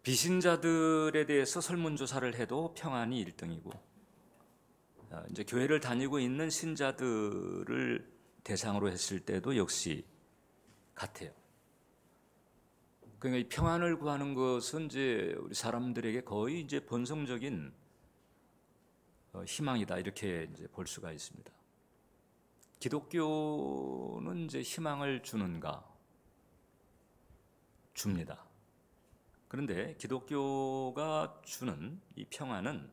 비신자들에 대해서 설문조사를 해도 평안이 1등이고 이제 교회를 다니고 있는 신자들을 대상으로 했을 때도 역시 같아요. 그러니까 이 평안을 구하는 것은 이제 우리 사람들에게 거의 이제 본성적인 희망이다 이렇게 이제 볼 수가 있습니다. 기독교는 이제 희망을 주는가? 줍니다. 그런데 기독교가 주는 이 평안은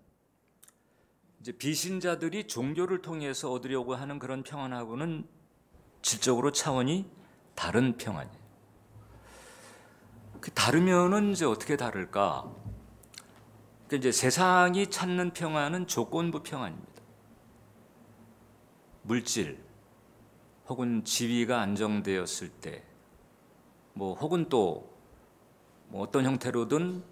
이제 비신자들이 종교를 통해서 얻으려고 하는 그런 평안하고는 질적으로 차원이 다른 평안이에요. 그 다르면은 이제 어떻게 다를까? 그러니까 이제 세상이 찾는 평안은 조건부 평안입니다. 물질 혹은 지위가 안정되었을 때, 혹은 또 어떤 형태로든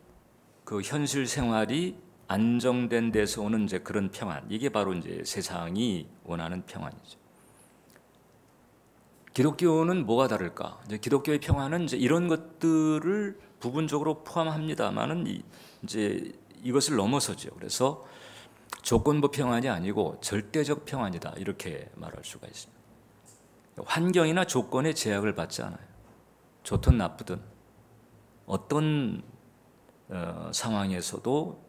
그 현실 생활이 안정된 데서 오는 이제 그런 평안, 이게 바로 이제 세상이 원하는 평안이죠. 기독교는 뭐가 다를까? 이제 기독교의 평안은 이제 이런 것들을 부분적으로 포함합니다만은 이제 이것을 넘어서죠. 그래서 조건부 평안이 아니고 절대적 평안이다 이렇게 말할 수가 있습니다. 환경이나 조건에 제약을 받지 않아요. 좋든 나쁘든 어떤 상황에서도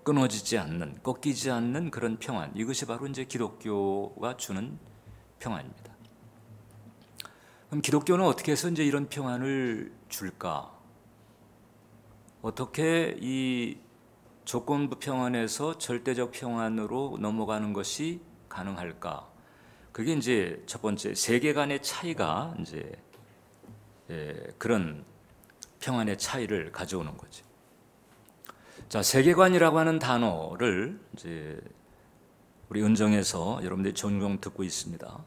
끊어지지 않는, 꺾이지 않는 그런 평안, 이것이 바로 이제 기독교가 주는 평안입니다. 그럼 기독교는 어떻게 해서 이제 이런 평안을 줄까? 어떻게 이 조건부 평안에서 절대적 평안으로 넘어가는 것이 가능할까? 그게 이제 첫 번째 세계관의 차이가 이제 그런 평안의 차이를 가져오는 거죠. 자, 세계관이라고 하는 단어를 이제 우리 은정에서 여러분들이 종종 듣고 있습니다.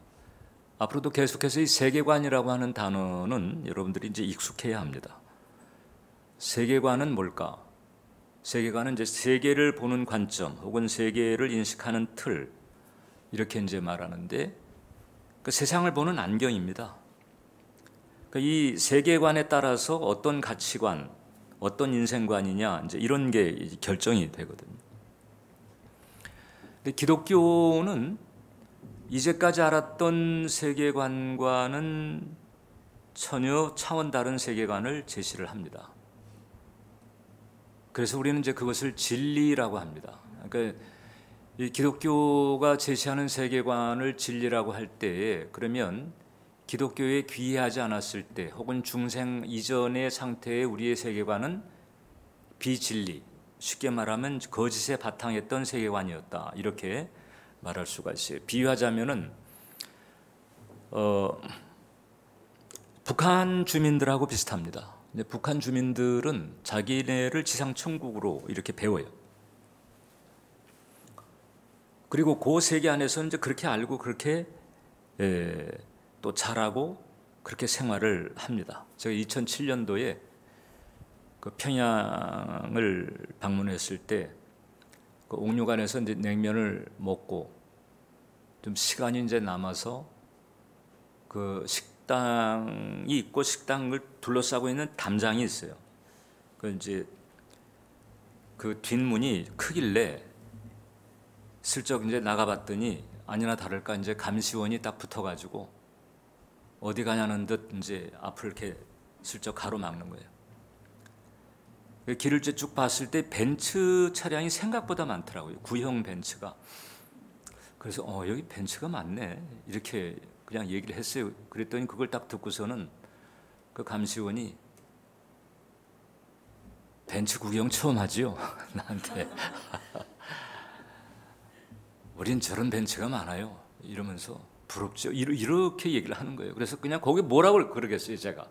앞으로도 계속해서 이 세계관이라고 하는 단어는 여러분들이 이제 익숙해야 합니다. 세계관은 뭘까? 세계관은 이제 세계를 보는 관점 혹은 세계를 인식하는 틀 이렇게 이제 말하는데 그 세상을 보는 안경입니다. 이 세계관에 따라서 어떤 가치관, 어떤 인생관이냐 이제 이런 게 결정이 되거든요. 근데 기독교는 이제까지 알았던 세계관과는 전혀 차원 다른 세계관을 제시를 합니다. 그래서 우리는 이제 그것을 진리라고 합니다. 그러니까 이 기독교가 제시하는 세계관을 진리라고 할 때에 그러면 기독교에 귀의하지 않았을 때 혹은 중생 이전의 상태의 우리의 세계관은 비진리, 쉽게 말하면 거짓에 바탕했던 세계관이었다 이렇게 말할 수가 있어요. 비유하자면은 북한 주민들하고 비슷합니다. 북한 주민들은 자기네를 지상 천국으로 이렇게 배워요. 그리고 그 세계 안에서 이제 그렇게 알고 그렇게 또 잘하고 그렇게 생활을 합니다. 제가 2007년도에 그 평양을 방문했을 때 그 옥류관에서 이제 냉면을 먹고 좀 시간이 이제 남아서 그 식당이 있고 식당을 둘러싸고 있는 담장이 있어요. 그 이제 그 뒷문이 크길래 슬쩍 이제 나가봤더니 아니나 다를까 이제 감시원이 딱 붙어가지고 어디 가냐는 듯 이제 앞을 이렇게 슬쩍 가로막는 거예요. 길을 쭉 봤을 때 벤츠 차량이 생각보다 많더라고요. 구형 벤츠가. 그래서 여기 벤츠가 많네 이렇게 그냥 얘기를 했어요. 그랬더니 그걸 딱 듣고서는 그 감시원이 벤츠 구경 처음 하지요? 나한테. 우린 저런 벤츠가 많아요 이러면서 부럽죠. 이렇게 얘기를 하는 거예요. 그래서 그냥 거기 뭐라고 그러겠어요. 제가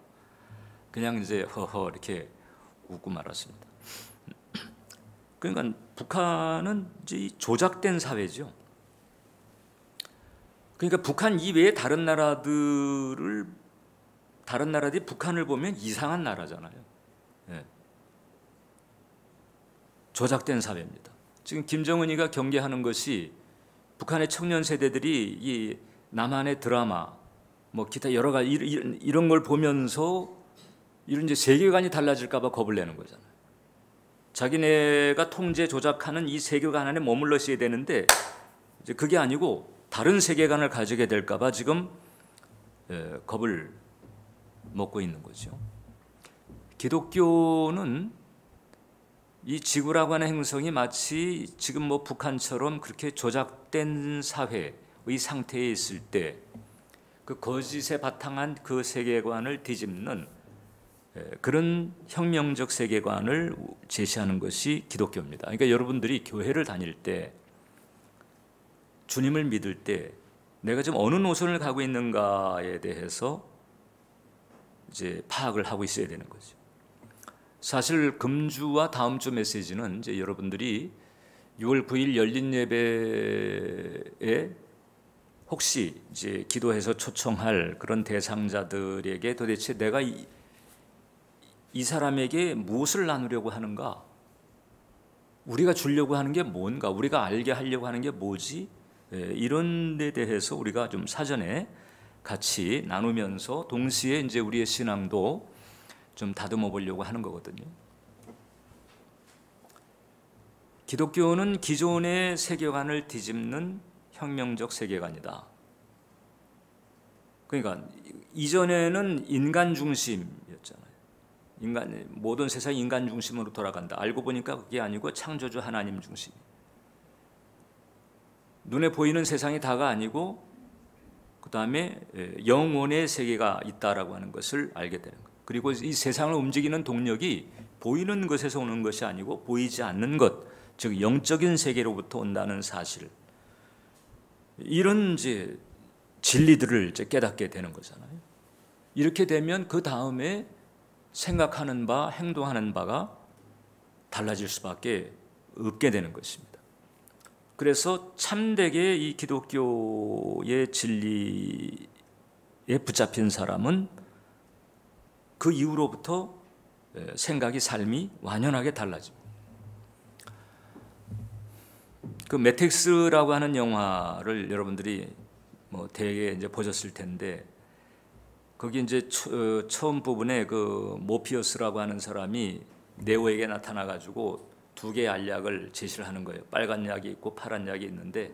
그냥 이제 허허 이렇게 웃고 말았습니다. 그러니까 북한은 이제 조작된 사회죠. 그러니까 북한 이외에 다른 나라들이 북한을 보면 이상한 나라잖아요. 네. 조작된 사회입니다. 지금 김정은이가 경계하는 것이 북한의 청년 세대들이 이 남한의 드라마, 기타 여러 가지 이런 걸 보면서 이런 이제 세계관이 달라질까 봐 겁을 내는 거잖아요. 자기네가 통제 조작하는 이 세계관 안에 머물러 있어야 되는데 이제 그게 아니고 다른 세계관을 가지게 될까 봐 지금 겁을 먹고 있는 거죠. 기독교는 이 지구라고 하는 행성이 마치 지금 뭐 북한처럼 그렇게 조작된 사회의 상태에 있을 때 그 거짓에 바탕한 그 세계관을 뒤집는 그런 혁명적 세계관을 제시하는 것이 기독교입니다. 그러니까 여러분들이 교회를 다닐 때 주님을 믿을 때 내가 지금 어느 노선을 가고 있는가에 대해서 이제 파악을 하고 있어야 되는 거죠. 사실 금주와 다음 주 메시지는 이제 여러분들이 6월 9일 열린 예배에 혹시 이제 기도해서 초청할 그런 대상자들에게 도대체 내가 이 사람에게 무엇을 나누려고 하는가? 우리가 주려고 하는 게 뭔가? 우리가 알게 하려고 하는 게 뭐지? 이런 데 대해서 우리가 좀 사전에 같이 나누면서 동시에 이제 우리의 신앙도 좀 다듬어 보려고 하는 거거든요. 기독교는 기존의 세계관을 뒤집는 혁명적 세계관이다. 그러니까 이전에는 인간 중심이었잖아요. 모든 세상이 인간 중심으로 돌아간다. 알고 보니까 그게 아니고 창조주 하나님 중심. 눈에 보이는 세상이 다가 아니고 그 다음에 영혼의 세계가 있다라고 하는 것을 알게 되는 거예요. 그리고 이 세상을 움직이는 동력이 보이는 것에서 오는 것이 아니고 보이지 않는 것, 즉 영적인 세계로부터 온다는 사실. 이런 이제 진리들을 이제 깨닫게 되는 거잖아요. 이렇게 되면 그 다음에 생각하는 바, 행동하는 바가 달라질 수밖에 없게 되는 것입니다. 그래서 참되게 이 기독교의 진리에 붙잡힌 사람은 그 이후로부터 생각이, 삶이 완연하게 달라집니다. 그 매트릭스라고 하는 영화를 여러분들이 뭐 대개 이제 보셨을 텐데 거기 이제 처음 부분에 그 모피어스라고 하는 사람이 네오에게 나타나 가지고 두 개의 알약을 제시를 하는 거예요. 빨간 약이 있고 파란 약이 있는데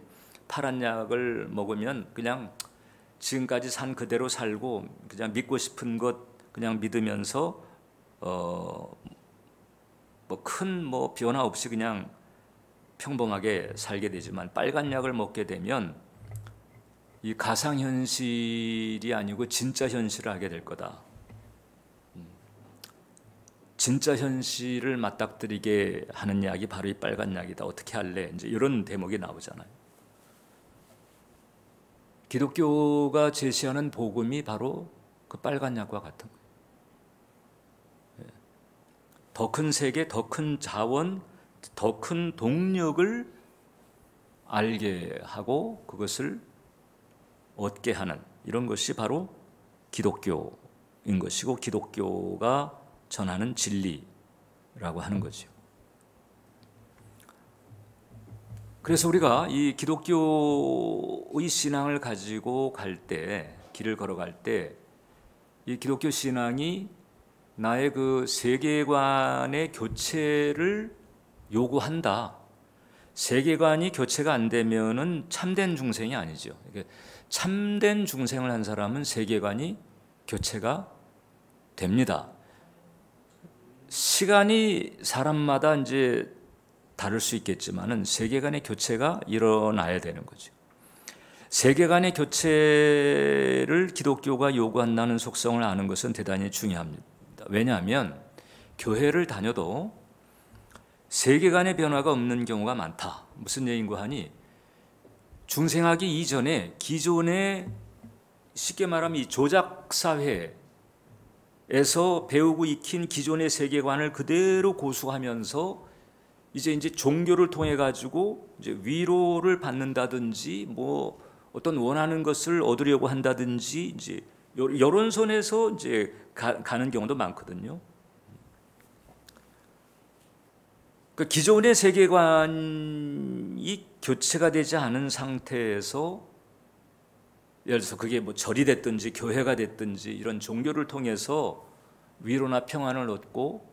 파란 약을 먹으면 그냥 지금까지 산 그대로 살고 그냥 믿고 싶은 것 그냥 믿으면서 뭐 큰 변화 없이 그냥 평범하게 살게 되지만 빨간 약을 먹게 되면 이 가상 현실이 아니고 진짜 현실을 하게 될 거다. 진짜 현실을 맞닥뜨리게 하는 약이 바로 이 빨간 약이다. 어떻게 할래? 이제 이런 대목이 나오잖아요. 기독교가 제시하는 복음이 바로 그 빨간 약과 같은 거예요. 더 큰 세계, 더 큰 자원, 더 큰 동력을 알게 하고 그것을 얻게 하는 이런 것이 바로 기독교인 것이고 기독교가 전하는 진리라고 하는 거죠. 그래서 우리가 이 기독교의 신앙을 가지고 갈 때, 길을 걸어갈 때 이 기독교 신앙이 나의 그 세계관의 교체를 요구한다. 세계관이 교체가 안 되면은 참된 중생이 아니죠. 참된 중생을 한 사람은 세계관이 교체가 됩니다. 시간이 사람마다 이제 다를 수 있겠지만은 세계관의 교체가 일어나야 되는 거죠. 세계관의 교체를 기독교가 요구한다는 속성을 아는 것은 대단히 중요합니다. 왜냐하면 교회를 다녀도 세계관의 변화가 없는 경우가 많다. 무슨 얘기인가 하니 중생하기 이전에 기존의 쉽게 말하면 이 조작 사회에서 배우고 익힌 기존의 세계관을 그대로 고수하면서 이제 종교를 통해 가지고 이제 위로를 받는다든지 뭐 어떤 원하는 것을 얻으려고 한다든지 이제 이런 선에서 이제 가는 경우도 많거든요. 그 기존의 세계관이 교체가 되지 않은 상태에서 예를 들어서 그게 뭐 절이 됐든지 교회가 됐든지 이런 종교를 통해서 위로나 평안을 얻고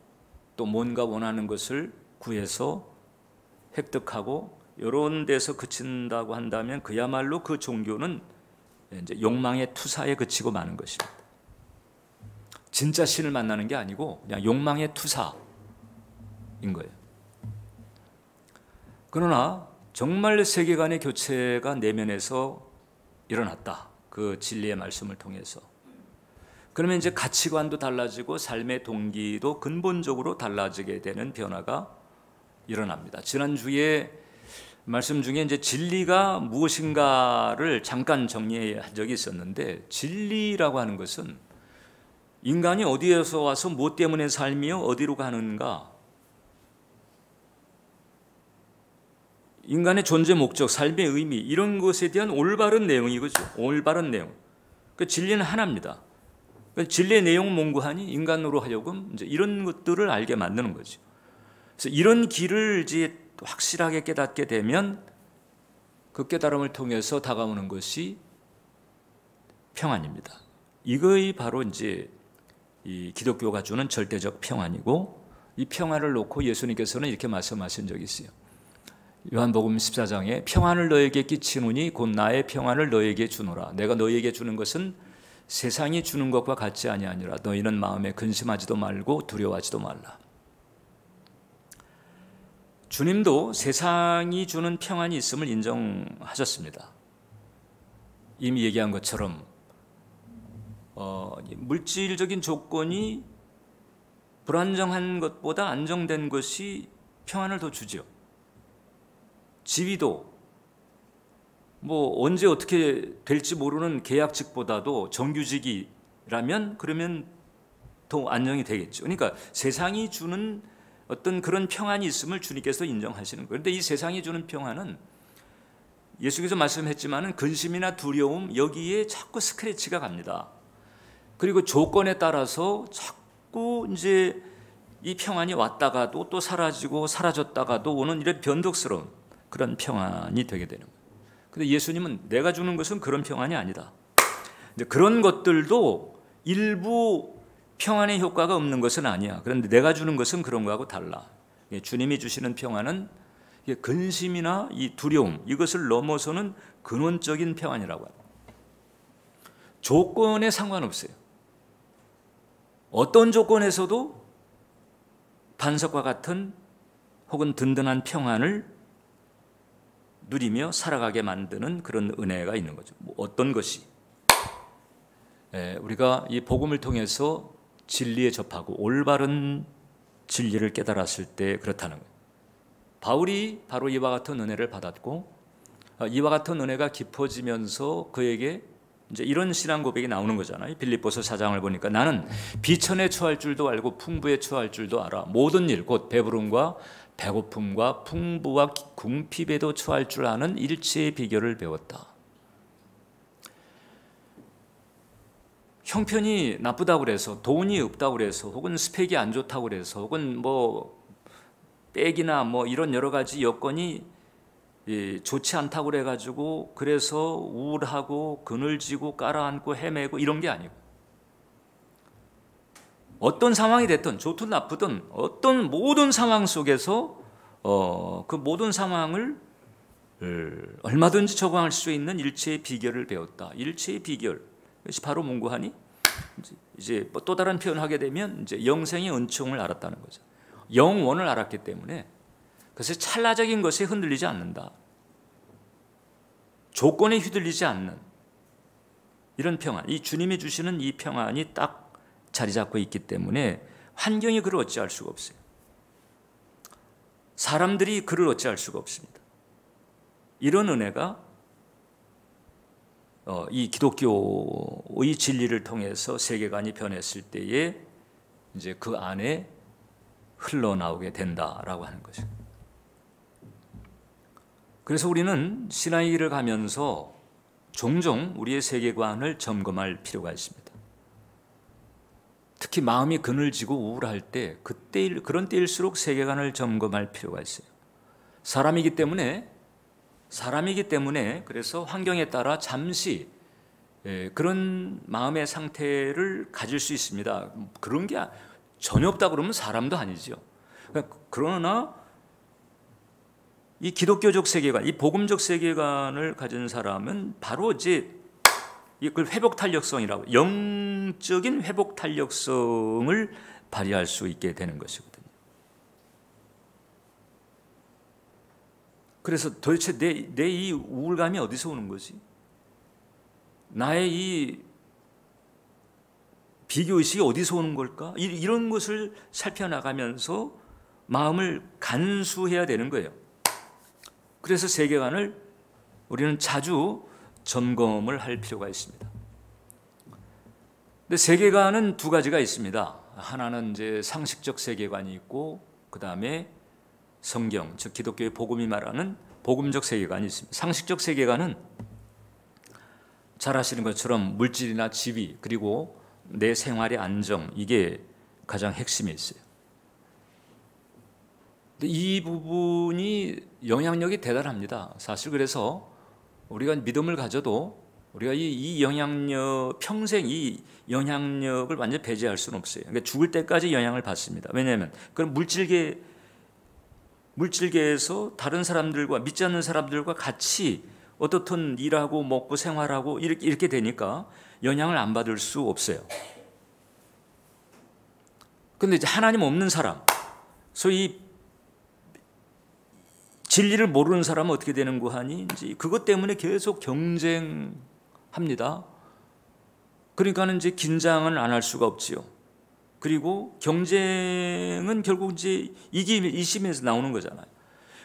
또 뭔가 원하는 것을 구해서 획득하고 이런 데서 그친다고 한다면 그야말로 그 종교는 이제 욕망의 투사에 그치고 마는 것입니다. 진짜 신을 만나는 게 아니고 그냥 욕망의 투사인 거예요. 그러나 정말 세계관의 교체가 내면에서 일어났다. 그 진리의 말씀을 통해서. 그러면 이제 가치관도 달라지고 삶의 동기도 근본적으로 달라지게 되는 변화가 일어납니다. 지난주에 말씀 중에 이제 진리가 무엇인가를 잠깐 정리한 적이 있었는데, 진리라고 하는 것은 인간이 어디에서 와서 무엇 때문에 살며 어디로 가는가, 인간의 존재 목적, 삶의 의미, 이런 것에 대한 올바른 내용이거죠. 올바른 내용. 그 진리는 하나입니다. 진리의 내용 몽구하니 인간으로 하여금 이제 이런 것들을 알게 만드는 거죠. 그래서 이런 길을 이제 확실하게 깨닫게 되면 그 깨달음을 통해서 다가오는 것이 평안입니다. 이것이 바로 이제 이 기독교가 주는 절대적 평안이고, 이 평안을 놓고 예수님께서는 이렇게 말씀하신 적이 있어요. 요한복음 14장에 평안을 너에게 끼치노니 곧 나의 평안을 너에게 주노라. 내가 너에게 주는 것은 세상이 주는 것과 같지 아니하니라. 너희는 마음에 근심하지도 말고 두려워하지도 말라. 주님도 세상이 주는 평안이 있음을 인정하셨습니다. 이미 얘기한 것처럼 물질적인 조건이 불안정한 것보다 안정된 것이 평안을 더 주죠. 지위도 언제 어떻게 될지 모르는 계약직보다도 정규직이라면 그러면 더 안정이 되겠죠. 그러니까 세상이 주는 어떤 그런 평안이 있음을 주님께서 인정하시는 거예요. 그런데 이 세상이 주는 평안은 예수께서 말씀했지만은 근심이나 두려움, 여기에 자꾸 스크래치가 갑니다. 그리고 조건에 따라서 자꾸 이제 이 평안이 왔다가도 또 사라지고 사라졌다가도 오는 이런 변덕스러운 그런 평안이 되게 되는 거예요. 근데 예수님은 내가 주는 것은 그런 평안이 아니다. 그런 것들도 일부 평안의 효과가 없는 것은 아니야. 그런데 내가 주는 것은 그런 거하고 달라. 주님이 주시는 평안은 근심이나 이 두려움, 이것을 넘어서는 근원적인 평안이라고 합니다. 조건에 상관없어요. 어떤 조건에서도 반석과 같은 혹은 든든한 평안을 누리며 살아가게 만드는 그런 은혜가 있는 거죠. 어떤 것이 우리가 이 복음을 통해서 진리에 접하고 올바른 진리를 깨달았을 때 그렇다는 거예요. 바울이 바로 이와 같은 은혜를 받았고, 이와 같은 은혜가 깊어지면서 그에게 이제 이런 신앙 고백이 나오는 거잖아요. 빌립보서 4장을 보니까 나는 비천에 처할 줄도 알고 풍부에 처할 줄도 알아. 모든 일 곧 배부름과 배고픔과 풍부와 궁핍에도 처할 줄 아는 일체의 비결을 배웠다. 형편이 나쁘다고 그래서, 돈이 없다고 그래서, 혹은 스펙이 안 좋다고 그래서, 혹은 백이나 이런 여러 가지 여건이 좋지 않다고 그래가지고 그래서 우울하고 그늘지고 깔아앉고 헤매고 이런 게 아니고, 어떤 상황이 됐든 좋든 나쁘든 어떤 모든 상황 속에서 그 모든 상황을 얼마든지 적응할 수 있는 일체의 비결을 배웠다. 일체의 비결, 이것이 바로 문구하니 이제 또 다른 표현을 하게 되면 이제 영생의 은총을 알았다는 거죠. 영원을 알았기 때문에 그래서 찰나적인 것에 흔들리지 않는다. 조건에 휘둘리지 않는 이런 평안, 이 주님이 주시는 이 평안이 딱 자리 잡고 있기 때문에 환경이 그를 어찌할 수가 없어요. 사람들이 그를 어찌할 수가 없습니다. 이런 은혜가 이 기독교의 진리를 통해서 세계관이 변했을 때에 이제 그 안에 흘러나오게 된다라고 하는 거죠. 그래서 우리는 신앙의 길을 가면서 종종 우리의 세계관을 점검할 필요가 있습니다. 특히 마음이 그늘지고 우울할 때, 그런 때일수록 세계관을 점검할 필요가 있어요. 사람이기 때문에 그래서 환경에 따라 잠시 그런 마음의 상태를 가질 수 있습니다. 그런 게 전혀 없다 그러면 사람도 아니죠. 그러나 이 기독교적 세계관, 이 복음적 세계관을 가진 사람은 바로 이제 이걸 회복 탄력성이라고, 영적인 회복 탄력성을 발휘할 수 있게 되는 것이거든요. 그래서 도대체 내 이 우울감이 어디서 오는 거지? 나의 이 비교의식이 어디서 오는 걸까? 이런 것을 살펴나가면서 마음을 간수해야 되는 거예요. 그래서 세계관을 우리는 자주 점검을 할 필요가 있습니다. 근데 세계관은 두 가지가 있습니다. 하나는 이제 상식적 세계관이 있고, 그 다음에 성경, 즉 기독교의 복음이 말하는 복음적 세계관이 있습니다. 상식적 세계관은 잘 아시는 것처럼 물질이나 지위, 그리고 내 생활의 안정, 이게 가장 핵심에 있어요. 근데 이 부분이 영향력이 대단합니다. 사실 그래서 우리가 믿음을 가져도 우리가 이 영향력, 평생 이 영향력을 완전히 배제할 수는 없어요. 그러니까 죽을 때까지 영향을 받습니다. 왜냐하면 그런 물질계에서 다른 사람들과, 믿지 않는 사람들과 같이 어떻든 일하고 먹고 생활하고 이렇게 되니까 영향을 안 받을 수 없어요. 근데 이제 하나님 없는 사람, 소위 진리를 모르는 사람은 어떻게 되는고 하니, 이제 그것 때문에 계속 경쟁합니다. 그러니까는 이제 긴장은 안 할 수가 없지요. 그리고 경쟁은 결국 이제 이심에서 나오는 거잖아요.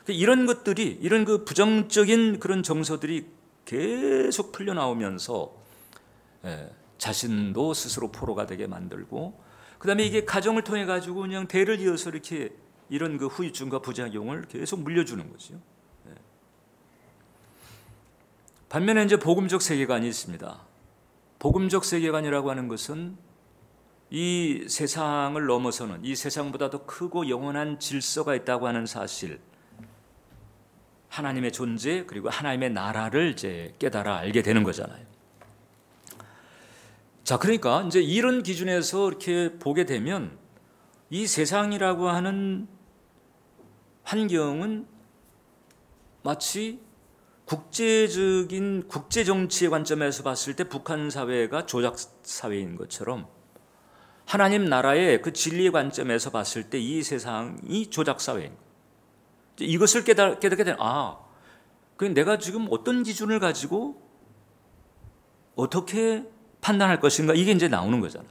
이런 것들이, 이런 그 부정적인 그런 정서들이 계속 풀려 나오면서 자신도 스스로 포로가 되게 만들고, 그다음에 이게 가정을 통해 가지고 그냥 대를 이어서 이렇게 이런 그 후유증과 부작용을 계속 물려주는 거죠. 반면에 이제 복음적 세계관이 있습니다. 복음적 세계관이라고 하는 것은 이 세상을 넘어서는, 이 세상보다 더 크고 영원한 질서가 있다고 하는 사실, 하나님의 존재, 그리고 하나님의 나라를 이제 깨달아 알게 되는 거잖아요. 자, 그러니까 이제 이런 기준에서 이렇게 보게 되면 이 세상이라고 하는 환경은 마치 국제적인 국제 정치의 관점에서 봤을 때 북한 사회가 조작 사회인 것처럼, 하나님 나라의 그 진리의 관점에서 봤을 때 이 세상이 조작 사회인 거예요. 이것을 깨닫게 되면, 그럼 내가 지금 어떤 기준을 가지고 어떻게 판단할 것인가, 이게 이제 나오는 거잖아요.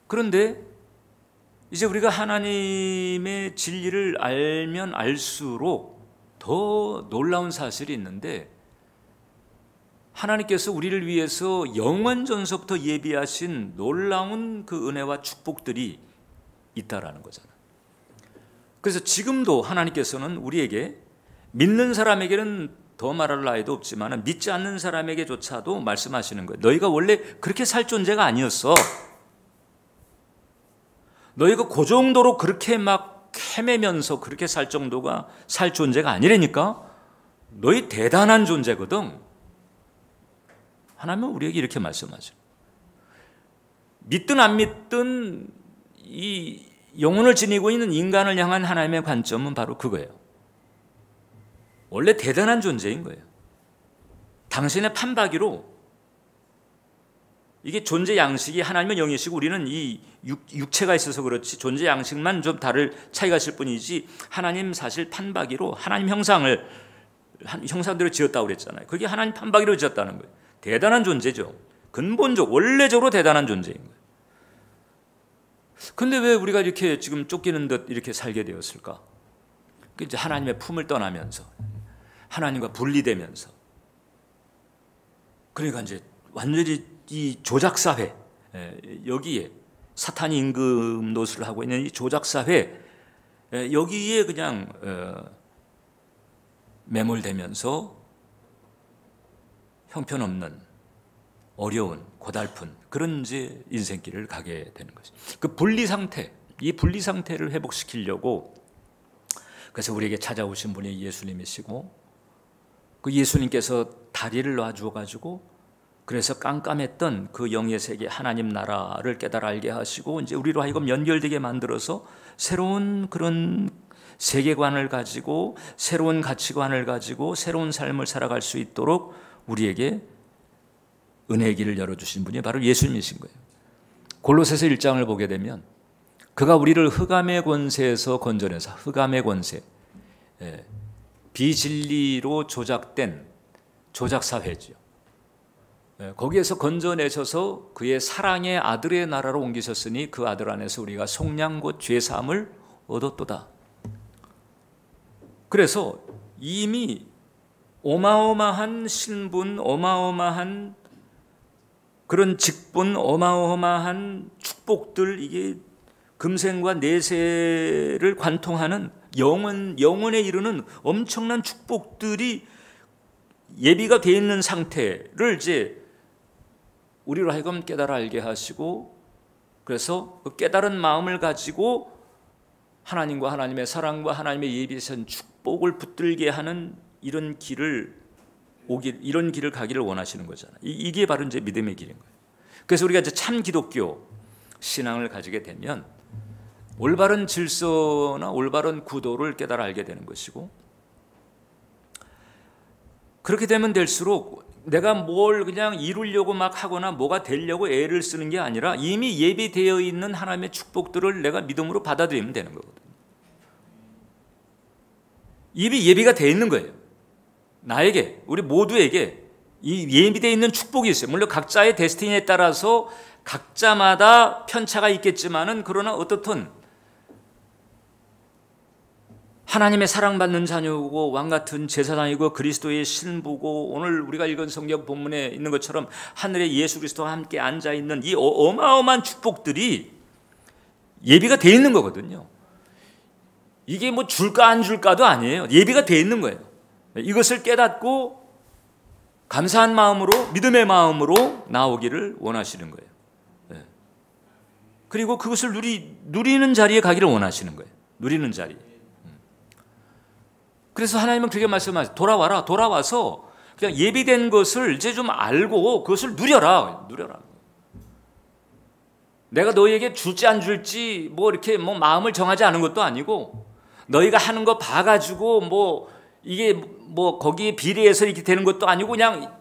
그런데 이제 우리가 하나님의 진리를 알면 알수록 더 놀라운 사실이 있는데, 하나님께서 우리를 위해서 영원 전서부터 예비하신 놀라운 그 은혜와 축복들이 있다라는 거잖아요. 그래서 지금도 하나님께서는 우리에게, 믿는 사람에게는 더 말할 나위도 없지만 믿지 않는 사람에게조차도 말씀하시는 거예요. 너희가 원래 그렇게 살 존재가 아니었어. 너희가 그 정도로 그렇게 막 헤매면서 그렇게 살 정도가 살 존재가 아니라니까. 너희 대단한 존재거든. 하나님은 우리에게 이렇게 말씀하죠. 믿든 안 믿든 이 영혼을 지니고 있는 인간을 향한 하나님의 관점은 바로 그거예요. 원래 대단한 존재인 거예요. 당신의 판박이로, 이게 존재 양식이 하나님은 영이시고 우리는 이 육체가 있어서 그렇지 존재 양식만 좀 다를 차이가 있을 뿐이지, 하나님 사실 판박이로 하나님 형상대로 지었다고 그랬잖아요. 그게 하나님 판박이로 지었다는 거예요. 대단한 존재죠. 근본적, 원래적으로 대단한 존재인 거예요. 근데 왜 우리가 이렇게 지금 쫓기는 듯 이렇게 살게 되었을까? 이제 하나님의 품을 떠나면서, 하나님과 분리되면서, 그러니까 이제 완전히 이 조작사회, 여기에 사탄이 임금 노릇을 하고 있는 이 조작사회, 여기에 그냥 매몰되면서 형편없는, 어려운, 고달픈 그런 이제 인생길을 가게 되는 거죠. 그 분리 상태, 이 분리 상태를 회복시키려고, 그래서 우리에게 찾아오신 분이 예수님이시고, 그 예수님께서 다리를 놔주어 가지고 그래서 깜깜했던 그 영의 세계 하나님 나라를 깨달아 알게 하시고 이제 우리로 하여금 연결되게 만들어서 새로운 그런 세계관을 가지고 새로운 가치관을 가지고 새로운 삶을 살아갈 수 있도록 우리에게 은혜의 길을 열어주신 분이 바로 예수님이신 거예요. 골로새서 1장을 보게 되면 그가 우리를 흑암의 권세에서 건져내서 흑암의 권세, 비진리로 조작된 조작사회죠. 거기에서 건져내셔서 그의 사랑의 아들의 나라로 옮기셨으니 그 아들 안에서 우리가 속량 곧 죄사함을 얻었도다. 그래서 이미 어마어마한 신분, 어마어마한 그런 직분, 어마어마한 축복들, 이게 금생과 내세를 관통하는 영원에 이르는 엄청난 축복들이 예비가 되어 있는 상태를 이제 우리로 하여금 깨달아 알게 하시고, 그래서 그 깨달은 마음을 가지고 하나님과 하나님의 사랑과 하나님의 예비하신 축복을 붙들게 하는 이런 길을 가기를 원하시는 거잖아요. 이게 바로 이제 믿음의 길인 거예요. 그래서 우리가 이제 참 기독교 신앙을 가지게 되면 올바른 질서나 올바른 구도를 깨달아 알게 되는 것이고, 그렇게 되면 될수록 내가 뭘 그냥 이루려고 막 하거나 뭐가 되려고 애를 쓰는 게 아니라 이미 예비되어 있는 하나님의 축복들을 내가 믿음으로 받아들이면 되는 거거든요. 이미 예비가 되어 있는 거예요. 나에게, 우리 모두에게 이 예비되어 있는 축복이 있어요. 물론 각자의 데스티니에 따라서 각자마다 편차가 있겠지만은, 그러나 어떻든 하나님의 사랑받는 자녀고 왕같은 제사장이고 그리스도의 신부고, 오늘 우리가 읽은 성경 본문에 있는 것처럼 하늘에 예수 그리스도와 함께 앉아있는 이 어마어마한 축복들이 예비가 되어 있는 거거든요. 이게 뭐 줄까 안 줄까도 아니에요. 예비가 되어 있는 거예요. 이것을 깨닫고 감사한 마음으로, 믿음의 마음으로 나오기를 원하시는 거예요. 그리고 그것을 누리는 자리에 가기를 원하시는 거예요. 누리는 자리. 그래서 하나님은 그렇게 말씀하세요. 돌아와라. 돌아와서 그냥 예비된 것을 이제 좀 알고 그것을 누려라. 내가 너희에게 줄지 안 줄지 뭐 이렇게 뭐 마음을 정하지 않은 것도 아니고, 너희가 하는 거 봐가지고 뭐 이게 뭐 거기에 비례해서 이렇게 되는 것도 아니고, 그냥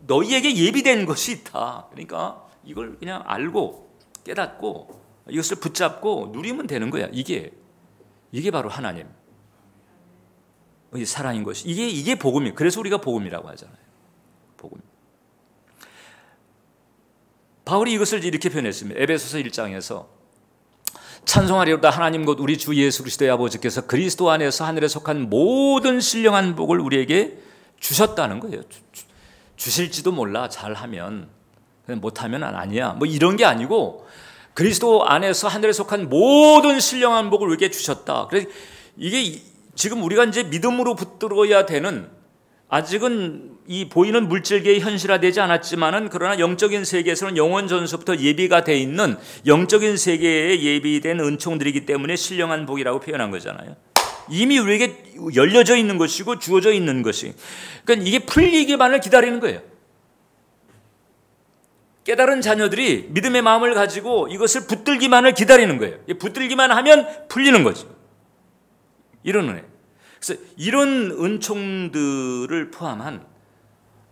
너희에게 예비된 것이 있다. 그러니까 이걸 그냥 알고 깨닫고 이것을 붙잡고 누리면 되는 거야. 이게 바로 하나님 사랑인 것이, 이게 복음이에요. 그래서 우리가 복음이라고 하잖아요. 복음. 바울이 이것을 이렇게 표현했습니다. 에베소서 1장에서 찬송하리로다 하나님 곧 우리 주 예수 그리스도의 아버지께서 그리스도 안에서 하늘에 속한 모든 신령한 복을 우리에게 주셨다는 거예요. 주실지도 몰라. 잘하면. 못하면 아니야. 뭐 이런 게 아니고, 그리스도 안에서 하늘에 속한 모든 신령한 복을 우리에게 주셨다. 그래서 이게 지금 우리가 이제 믿음으로 붙들어야 되는, 아직은 이 보이는 물질계에 현실화되지 않았지만은, 그러나 영적인 세계에서는 영원 전서부터 예비가 돼 있는 영적인 세계에 예비된 은총들이기 때문에 신령한 복이라고 표현한 거잖아요. 이미 우리에게 열려져 있는 것이고 주어져 있는 것이. 그러니까 이게 풀리기만을 기다리는 거예요. 깨달은 자녀들이 믿음의 마음을 가지고 이것을 붙들기만을 기다리는 거예요. 붙들기만 하면 풀리는 거죠. 이런 은혜. 그래서 이런 은총들을 포함한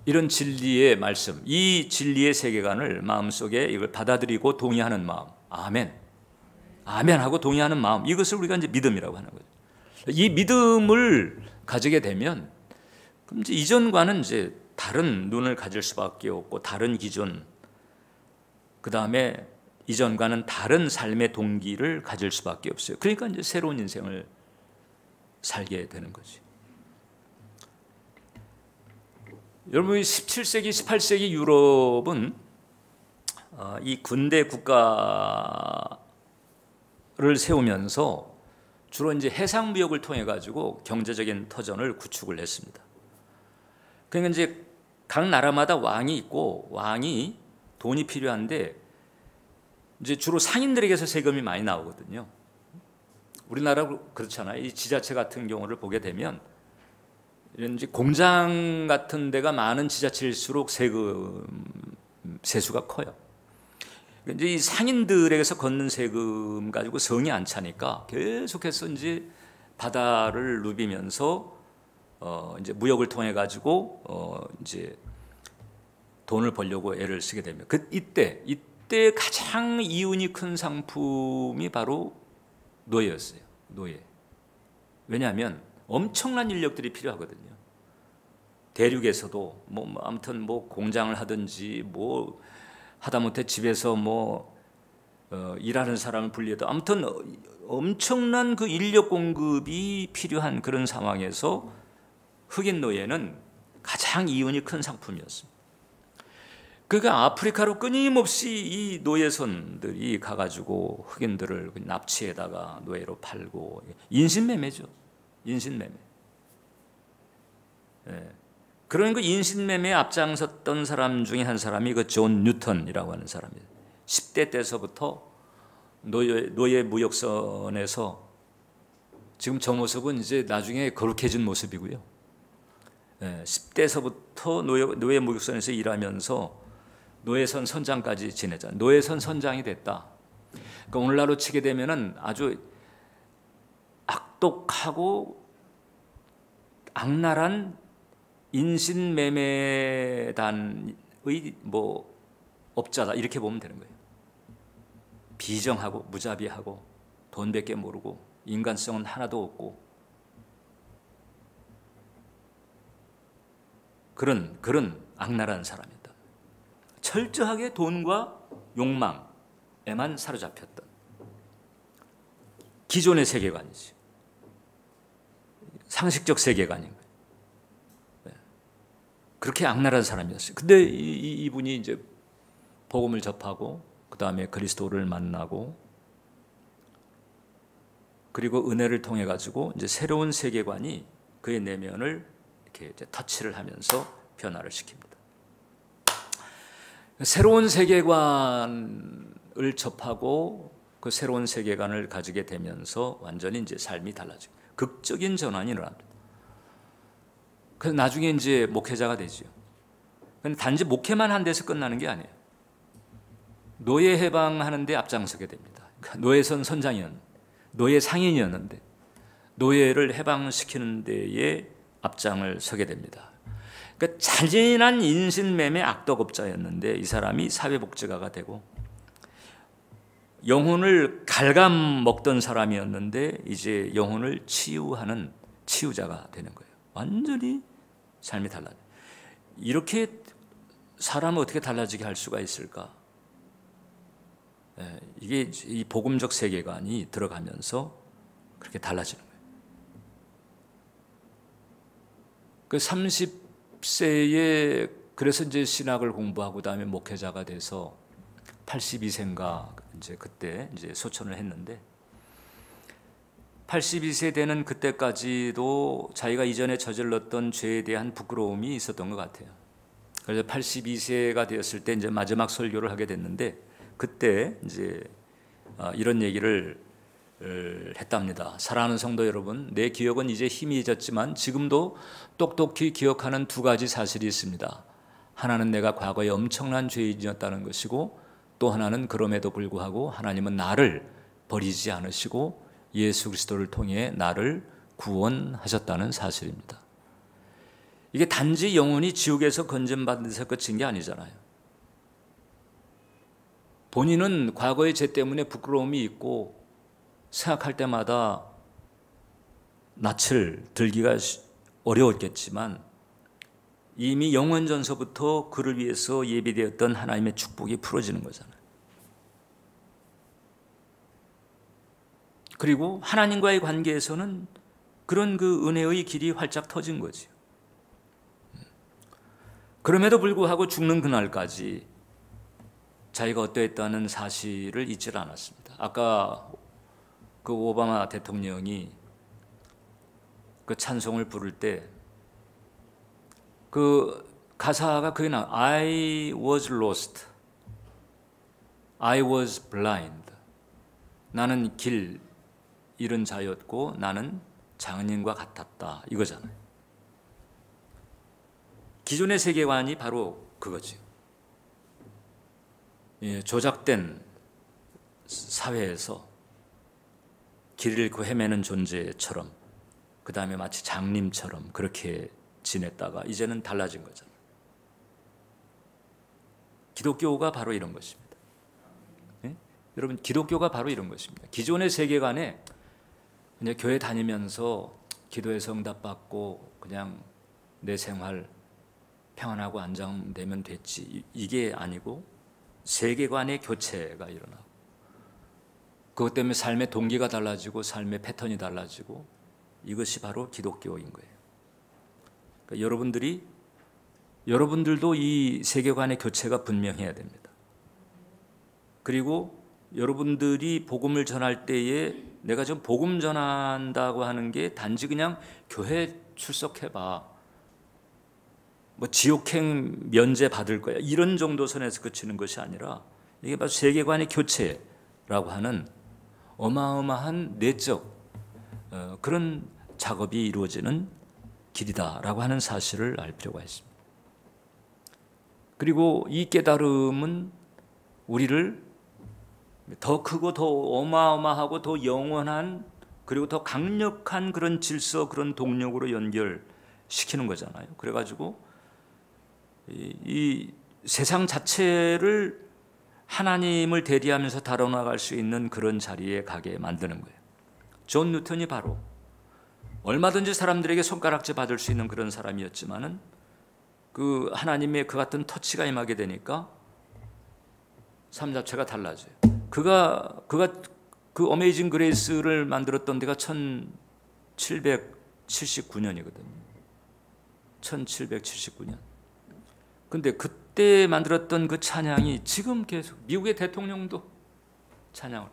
이런 진리의 말씀, 이 진리의 세계관을 마음속에 이걸 받아들이고 동의하는 마음, 아멘, 아멘 하고 동의하는 마음, 이것을 우리가 이제 믿음이라고 하는 거죠. 이 믿음을 가지게 되면 그럼 이제 이전과는 이제 다른 눈을 가질 수밖에 없고, 다른 기준, 그 다음에 이전과는 다른 삶의 동기를 가질 수밖에 없어요. 그러니까 이제 새로운 인생을 살게 되는 거지. 여러분, 17세기, 18세기 유럽은 이 근대 국가를 세우면서 주로 이제 해상 무역을 통해 가지고 경제적인 터전을 구축을 했습니다. 그러니까 이제 각 나라마다 왕이 있고, 왕이 돈이 필요한데 이제 주로 상인들에게서 세금이 많이 나오거든요. 우리나라 그렇잖아요. 이 지자체 같은 경우를 보게 되면 이런 이제 공장 같은 데가 많은 지자체일수록 세수가 커요. 이제 이 상인들에게서 걷는 세금 가지고 성이 안 차니까 계속해서 이제 바다를 누비면서 이제 무역을 통해 가지고 이제 돈을 벌려고 애를 쓰게 되면 이때 가장 이윤이 큰 상품이 바로 노예였어요. 노예. 왜냐하면 엄청난 인력들이 필요하거든요. 대륙에서도 아무튼 뭐 공장을 하든지 뭐 하다못해 집에서 일하는 사람을 분리해도 아무튼 엄청난 그 인력 공급이 필요한 그런 상황에서 흑인 노예는 가장 이윤이 큰 상품이었습니다. 그러니까 아프리카로 끊임없이 이 노예선들이 가가지고 흑인들을 납치해다가 노예로 팔고 인신매매죠. 인신매매. 예. 그런 그 인신매매에 앞장섰던 사람 중에 한 사람이 그 존 뉴턴이라고 하는 사람이에요. 10대 때서부터 노예 무역선에서 지금 저 모습은 이제 나중에 거룩해진 모습이고요. 10대서부터 노예 무역선에서 일하면서 노예선 선장까지 지내자. 노예선 선장이 됐다. 그러니까 오늘날로 치게 되면은 아주 악독하고 악랄한 인신매매단의 업자다 이렇게 보면 되는 거예요. 비정하고 무자비하고 돈밖에 모르고 인간성은 하나도 없고 그런 악랄한 사람이다. 철저하게 돈과 욕망에만 사로잡혔던 기존의 세계관이지. 상식적 세계관인 거예요. 그렇게 악랄한 사람이었어요. 근데 이분이 이제 복음을 접하고 그 다음에 그리스도를 만나고 그리고 은혜를 통해 가지고 이제 새로운 세계관이 그의 내면을 이렇게 이제 터치를 하면서 변화를 시킵니다. 새로운 세계관을 접하고 그 새로운 세계관을 가지게 되면서 완전히 이제 삶이 달라지고 극적인 전환이 일어납니다. 그래서 나중에 이제 목회자가 되죠. 근데 단지 목회만 한 데서 끝나는 게 아니에요. 노예 해방하는 데 앞장서게 됩니다. 노예선 선장이었는데, 노예 상인이었는데 노예를 해방시키는 데에 앞장을 서게 됩니다. 그러니까 잔인한 인신매매 악덕업자였는데 이 사람이 사회복지가가 되고 영혼을 갉아먹던 사람이었는데 이제 영혼을 치유하는 치유자가 되는 거예요. 완전히 삶이 달라요. 이렇게 사람을 어떻게 달라지게 할 수가 있을까? 이게 이 복음적 세계관이 들어가면서 그렇게 달라지는 거예요. 그 30세에 그래서 이제 신학을 공부하고 그다음에 목회자가 돼서 82세인가 이제 그때 이제 소천을 했는데 82세 되는 그때까지도 자기가 이전에 저질렀던 죄에 대한 부끄러움이 있었던 것 같아요. 그래서 82세가 되었을 때 이제 마지막 설교를 하게 됐는데 그때 이제 이런 얘기를 했답니다. 사랑하는 성도 여러분, 내 기억은 이제 희미해졌지만 지금도 똑똑히 기억하는 두 가지 사실이 있습니다. 하나는 내가 과거에 엄청난 죄인이었다는 것이고 또 하나는 그럼에도 불구하고 하나님은 나를 버리지 않으시고 예수 그리스도를 통해 나를 구원하셨다는 사실입니다. 이게 단지 영혼이 지옥에서 건진받은 데서 끝인 게 아니잖아요. 본인은 과거의 죄 때문에 부끄러움이 있고 생각할 때마다 낯을 들기가 어려웠겠지만 이미 영원전서부터 그를 위해서 예비되었던 하나님의 축복이 풀어지는 거잖아요. 그리고 하나님과의 관계에서는 그런 그 은혜의 길이 활짝 터진 거죠. 그럼에도 불구하고 죽는 그날까지 자기가 어떠했다는 사실을 잊지 않았습니다. 아까 그 오바마 대통령이 그 찬송을 부를 때 그 가사가 그게 나 I was lost, I was blind. 나는 길 잃은 자였고 나는 장애인과 같았다 이거잖아요. 기존의 세계관이 바로 그거죠. 조작된 사회에서 길을 잃고 헤매는 존재처럼, 그 다음에 마치 장님처럼 그렇게 지냈다가 이제는 달라진 거잖아요. 기독교가 바로 이런 것입니다. 예? 여러분, 기독교가 바로 이런 것입니다. 기존의 세계관에 그냥 교회 다니면서 기도해서 응답받고 그냥 내 생활 평안하고 안정되면 됐지, 이게 아니고 세계관의 교체가 일어나고, 그것 때문에 삶의 동기가 달라지고 삶의 패턴이 달라지고, 이것이 바로 기독교인 거예요. 그러니까 여러분들도 이 세계관의 교체가 분명해야 됩니다. 그리고 여러분들이 복음을 전할 때에 내가 좀 복음 전한다고 하는 게 단지 그냥 교회 출석해봐, 뭐 지옥행 면제 받을 거야, 이런 정도 선에서 그치는 것이 아니라 이게 바로 세계관의 교체라고 하는 어마어마한 내적 그런 작업이 이루어지는 길이다라고 하는 사실을 알 필요가 있습니다. 그리고 이 깨달음은 우리를 더 크고 더 어마어마하고 더 영원한, 그리고 더 강력한 그런 질서, 그런 동력으로 연결시키는 거잖아요. 그래가지고 이 세상 자체를 하나님을 대리하면서 다뤄나갈 수 있는 그런 자리에 가게 만드는 거예요. 존 뉴턴이 바로 얼마든지 사람들에게 손가락질 받을 수 있는 그런 사람이었지만은 그 하나님의 그 같은 터치가 임하게 되니까 삶 자체가 달라져요. 그가 그 어메이징 그레이스를 만들었던 데가 1779년이거든요. 1779년. 근데 그때 만들었던 그 찬양이 지금 계속 미국의 대통령도 찬양을,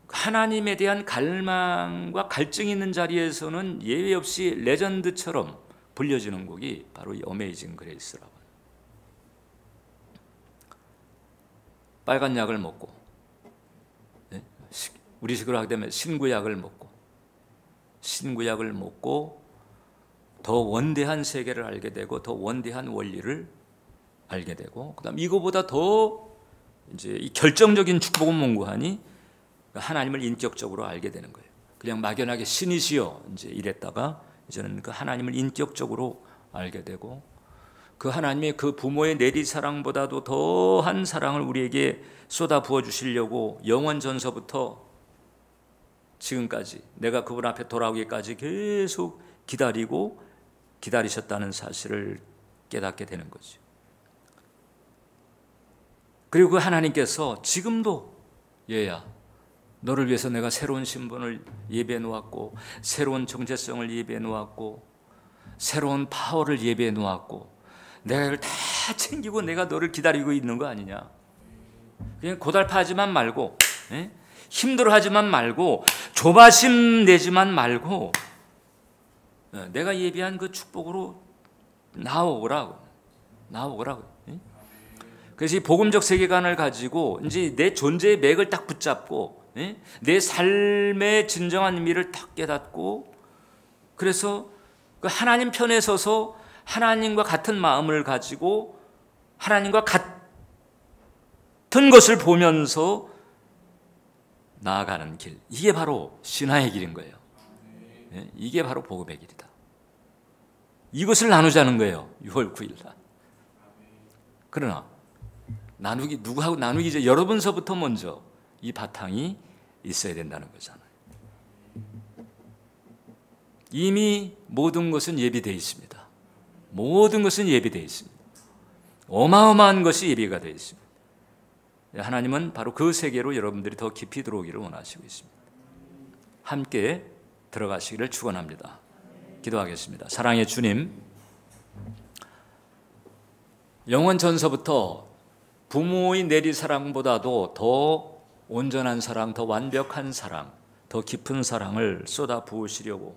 하나님에 대한 갈망과 갈증이 있는 자리에서는 예외 없이 레전드처럼 불려지는 곡이 바로 이 어메이징 그레이스라고 합니다. 빨간 약을 먹고, 우리식으로 하게 되면 신구약을 먹고 더 원대한 세계를 알게 되고 더 원대한 원리를 알게 되고, 그다음 이거보다 더 이제 이 결정적인 축복을 mon고하니 하나님을 인격적으로 알게 되는 거예요. 그냥 막연하게 신이시여 이제 이랬다가 이제는 그 하나님을 인격적으로 알게 되고, 그 하나님의 그 부모의 내리사랑보다도 더한 사랑을 우리에게 쏟아 부어 주시려고 영원 전서부터 지금까지 내가 그분 앞에 돌아오기까지 계속 기다리셨다는 사실을 깨닫게 되는 거죠. 그리고 그 하나님께서 지금도 얘야, 너를 위해서 내가 새로운 신분을 예비해 놓았고, 새로운 정체성을 예비해 놓았고, 새로운 파워를 예비해 놓았고, 내가 이걸 다 챙기고 내가 너를 기다리고 있는 거 아니냐. 그냥 고달파하지만 말고, 힘들어하지만 말고, 조바심 내지만 말고, 내가 예비한 그 축복으로 나오라고. 그래서 이 복음적 세계관을 가지고 이제 내 존재의 맥을 딱 붙잡고, 내 삶의 진정한 의미를 딱 깨닫고, 그래서 그 하나님 편에 서서 하나님과 같은 마음을 가지고 하나님과 같은 것을 보면서 나아가는 길, 이게 바로 신화의 길인 거예요. 이게 바로 복음의 길이다. 이것을 나누자는 거예요. 6월 9일 날. 그러나 누구하고 나누기죠. 여러분서부터 먼저 이 바탕이 있어야 된다는 거잖아요. 이미 모든 것은 예비되어 있습니다. 모든 것은 예비되어 있습니다. 어마어마한 것이 예비가 되어 있습니다. 하나님은 바로 그 세계로 여러분들이 더 깊이 들어오기를 원하시고 있습니다. 함께 들어가시기를 축원합니다. 기도하겠습니다. 사랑의 주님, 영원 전서부터 부모의 내리 사랑보다도 더 온전한 사랑, 더 완벽한 사랑, 더 깊은 사랑을 쏟아 부으시려고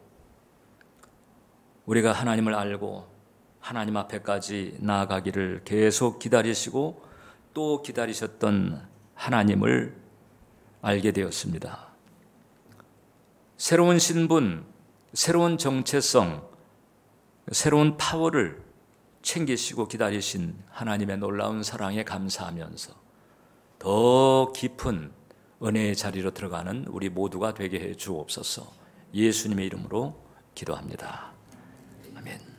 우리가 하나님을 알고 하나님 앞에까지 나아가기를 계속 기다리시고 또 기다리셨던 하나님을 알게 되었습니다. 새로운 신분, 새로운 정체성, 새로운 파워를 챙기시고 기다리신 하나님의 놀라운 사랑에 감사하면서 더 깊은 은혜의 자리로 들어가는 우리 모두가 되게 해 주옵소서. 예수님의 이름으로 기도합니다. 아멘.